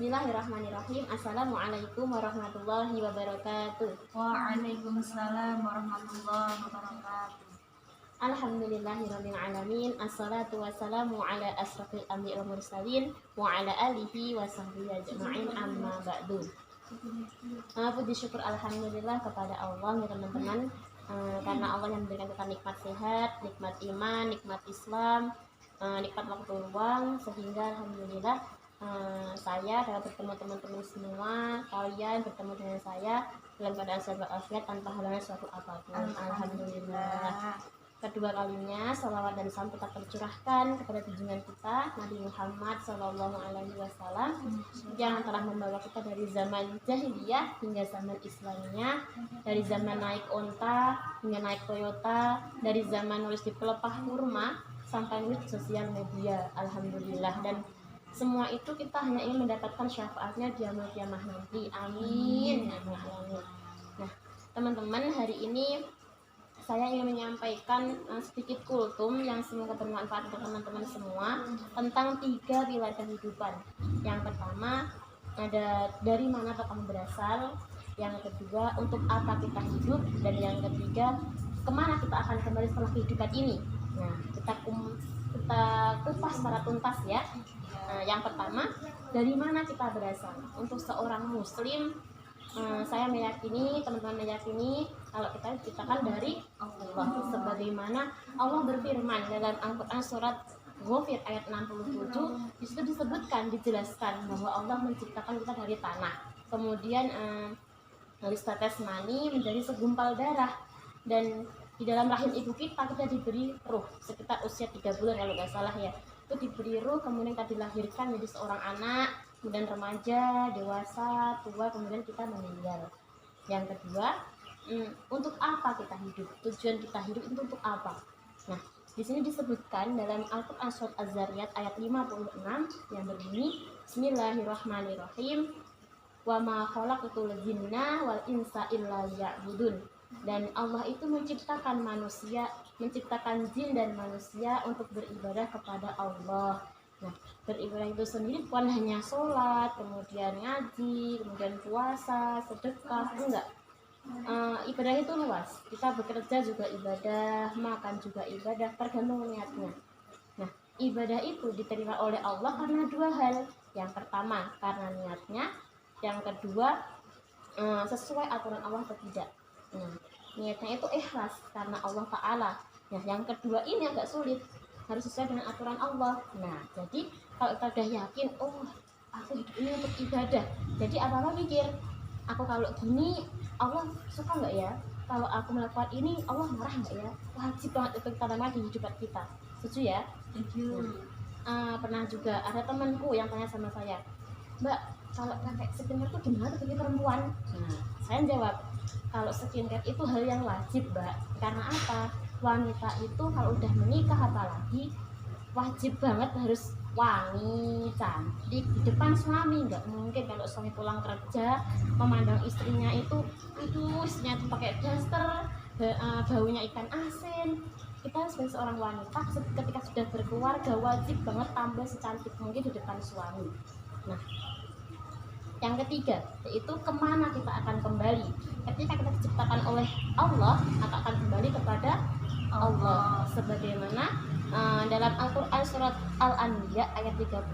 Bismillahirrahmanirrahim. Assalamualaikum warahmatullahi wabarakatuh. Waalaikumsalam warahmatullahi wabarakatuh. Alhamdulillahirabbil alamin. Assalatu wassalamu ala asrofil anbiya'i wal mursalin wa ala alihi wa sahbihi ajma'in, amma ba'du. Puji syukur alhamdulillah kepada Allah ya teman-teman, karena Allah yang memberikan kita nikmat sehat, nikmat iman, nikmat Islam, nikmat waktu luang, sehingga alhamdulillah saya dapat bertemu teman-teman semua, kalian bertemu dengan saya dalam keadaan sehat walafiat tanpa halangan suatu apapun. Alhamdulillah. Kedua kalinya salawat dan salam tetap tercurahkan kepada junjungan kita Nabi Muhammad SAW yang telah membawa kita dari zaman jahiliyah hingga zaman Islamnya, dari zaman naik onta hingga naik Toyota, dari zaman nulis di pelepah kurma sampai nulis di sosial media. Alhamdulillah. Dan semua itu kita hanya ingin mendapatkan syafaatnya di yaumul kiamah nanti. Amin. Nah, teman-teman, hari ini saya ingin menyampaikan sedikit kultum yang semoga bermanfaat untuk teman-teman semua tentang 3 pilar kehidupan. Yang pertama, ada dari mana kamu berasal. Yang kedua, untuk apa kita hidup. Dan yang ketiga, kemana kita akan kembali setelah kehidupan ini. Nah, kita kupas secara tuntas ya. Yang pertama, dari mana kita berasal. Untuk seorang muslim, saya meyakini, teman-teman meyakini kalau kita diciptakan dari Allah, sebagaimana Allah berfirman dalam Al-Quran surat Ghafir ayat 67. Di situ disebutkan, dijelaskan bahwa Allah menciptakan kita dari tanah, kemudian dari tetes mani menjadi segumpal darah, dan di dalam rahim ibu kita diberi ruh sekitar usia 3 bulan kalau nggak salah ya. Itu diberi ruh, kemudian kita dilahirkan menjadi seorang anak, kemudian remaja, dewasa, tua, kemudian kita meninggal. Yang kedua, untuk apa kita hidup? Tujuan kita hidup itu untuk apa? Nah, di sini disebutkan dalam Al-Quran surat Az-Zariyat ayat 56 yang berbunyi, Bismillahirrahmanirrahim. Wa ma khalaqtul jinna wal insa illa liya'budun. Dan Allah itu menciptakan manusia, menciptakan jin dan manusia untuk beribadah kepada Allah. Nah, beribadah itu sendiri bukan hanya sholat, kemudian ngaji, kemudian puasa, sedekah, enggak. Ibadah itu luas. Kita bekerja juga ibadah, makan juga ibadah, tergantung niatnya. Nah, ibadah itu diterima oleh Allah karena 2 hal. Yang pertama, karena niatnya. Yang kedua, sesuai aturan Allah atau tidak. Niatnya itu ikhlas karena Allah Ta'ala. Nah, yang kedua ini agak sulit, harus sesuai dengan aturan Allah. Nah, jadi kalau kita udah yakin, oh aku hidup ini untuk ibadah, jadi apa-apa mikir, aku kalau gini Allah suka nggak ya, kalau aku melakukan ini Allah marah nggak ya. Wajib banget itu kita tanamkan di hidup kita. Setuju ya? Setuju. Pernah juga ada temanku yang tanya sama saya, Mbak, kalau pakai skincare itu gimana bagi perempuan? Nah, saya jawab, kalau skincare itu hal yang wajib, Mbak. Karena apa? Wanita itu kalau udah menikah apalagi wajib banget harus wangi, cantik di depan suami. Nggak mungkin kalau suami pulang kerja memandang istrinya itu, aduh, istrinya itu pakai daster, baunya ikan asin. Kita sebagai seorang wanita ketika sudah berkeluarga wajib banget tampil secantik mungkin di depan suami. Nah, yang ketiga, yaitu kemana kita akan kembali. Ketika kita diciptakan oleh Allah, maka akan kembali kepada Allah. Sebagaimana dalam Al-Quran surat Al-Anbiya ayat 35,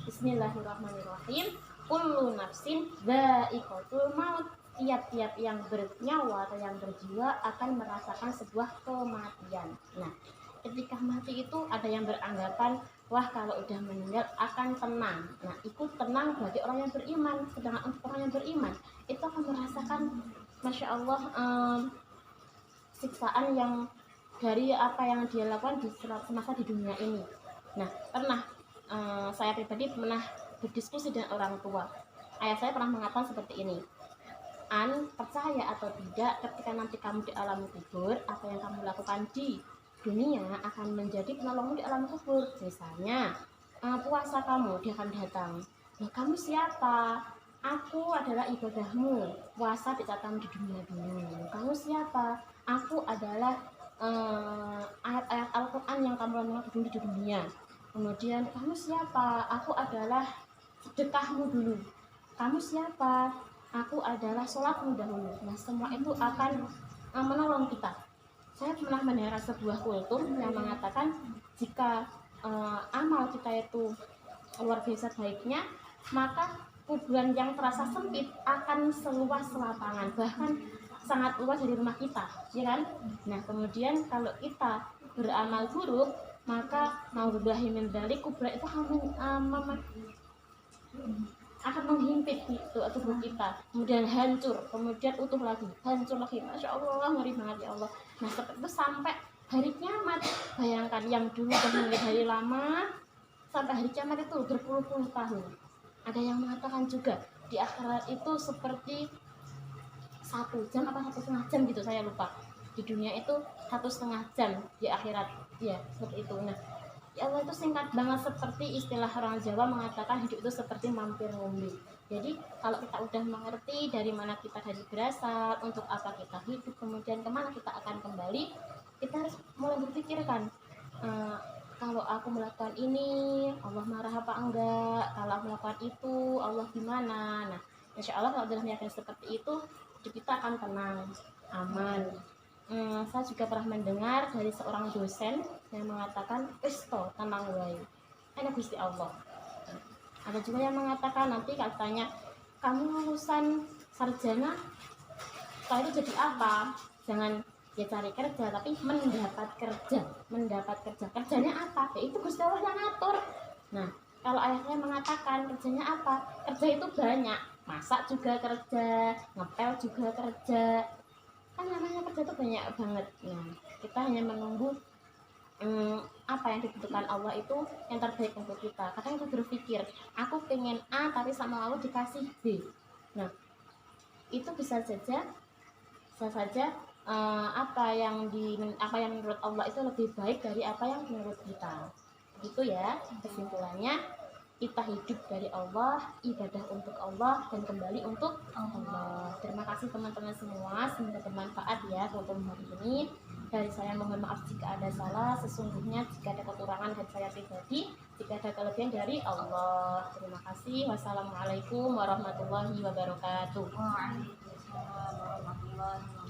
Bismillahirrahmanirrahim. Kullu nafsin dha'iqatul maut. Tiap-tiap yang bernyawa atau yang berjiwa akan merasakan sebuah kematian. Nah, ketika mati itu ada yang beranggapan, wah kalau udah meninggal akan tenang. Nah, itu tenang bagi orang yang beriman. Sedangkan untuk orang yang beriman itu akan merasakan, Masya Allah, siksaan yang dari apa yang dia lakukan di semasa di dunia ini. Nah, pernah saya pribadi pernah berdiskusi dengan orang tua. Ayah saya pernah mengatakan seperti ini, percaya atau tidak, ketika nanti kamu di alam kubur, apa yang kamu lakukan di dunia akan menjadi penolongmu di alam kubur. Misalnya puasa kamu, dia akan datang, nah kamu siapa? Aku adalah ibadahmu, puasa dicatat di dunia dulu. Kamu siapa? Aku adalah ayat-ayat Al-Quran yang kamu lakukan dulu di dunia. Kemudian kamu siapa? Aku adalah sedekahmu dulu. Kamu siapa? Aku adalah sholatmu dahulu. Nah, semua itu akan menolong kita. Saya pernah mendengar sebuah kultur yang mengatakan jika amal kita itu luar biasa baiknya, maka kuburan yang terasa sempit akan seluas lapangan, bahkan sangat luas dari rumah kita, ya kan? Nah, kemudian kalau kita beramal buruk, maka naudzubillahi min dzalik, kuburan itu akan menghimpit itu tubuh kita, kemudian hancur, kemudian utuh lagi, hancur lagi. Masya Allah, ngeri banget ya Allah. Nah, seperti itu sampai hari kiamat. Bayangkan yang dulu udah hari lama, sampai hari kiamat itu berpuluh-puluh tahun. Ada yang mengatakan juga di akhirat itu seperti 1 jam apa 1,5 jam gitu, saya lupa. Di dunia itu 1,5 jam, di akhirat ya seperti itu. Nah, ya Allah, itu singkat banget, seperti istilah orang Jawa mengatakan hidup itu seperti mampir ngombe. Jadi kalau kita udah mengerti dari mana kita dari berasal, untuk apa kita hidup, kemudian kemana kita akan kembali, kita harus mulai berpikirkan, kalau aku melakukan ini Allah marah apa enggak, kalau aku melakukan itu Allah gimana. Nah, insya Allah kalau dalam yakin seperti itu, hidup kita akan tenang, aman. Saya juga pernah mendengar dari seorang dosen yang mengatakan isto tenang wae, enak Gusti Allah. Ada juga yang mengatakan nanti katanya kamu lulusan sarjana setelah itu jadi apa, jangan ya cari kerja tapi mendapat kerja. Kerjanya apa? Ya itu Gusti Allah yang ngatur. Nah, kalau ayah saya mengatakan kerjanya apa, kerja itu banyak, masak juga kerja, ngepel juga kerja, kan namanya kerja itu banyak banget. Nah, kita hanya menunggu apa yang ditentukan Allah itu yang terbaik untuk kita. Kadang kita berpikir aku pengen A tapi sama Allah dikasih B. Nah, itu bisa saja apa yang menurut Allah itu lebih baik dari apa yang menurut kita. Begitu ya kesimpulannya, kita hidup dari Allah, ibadah untuk Allah, dan kembali untuk Allah. Terima kasih teman-teman semua, semoga bermanfaat ya untuk hari ini. Dari saya mohon maaf jika ada salah, sesungguhnya jika ada kekurangan dari saya pribadi, jika ada kelebihan dari Allah. Terima kasih. Wassalamualaikum warahmatullahi wabarakatuh. Waalaikumsalam warahmatullahi wabarakatuh.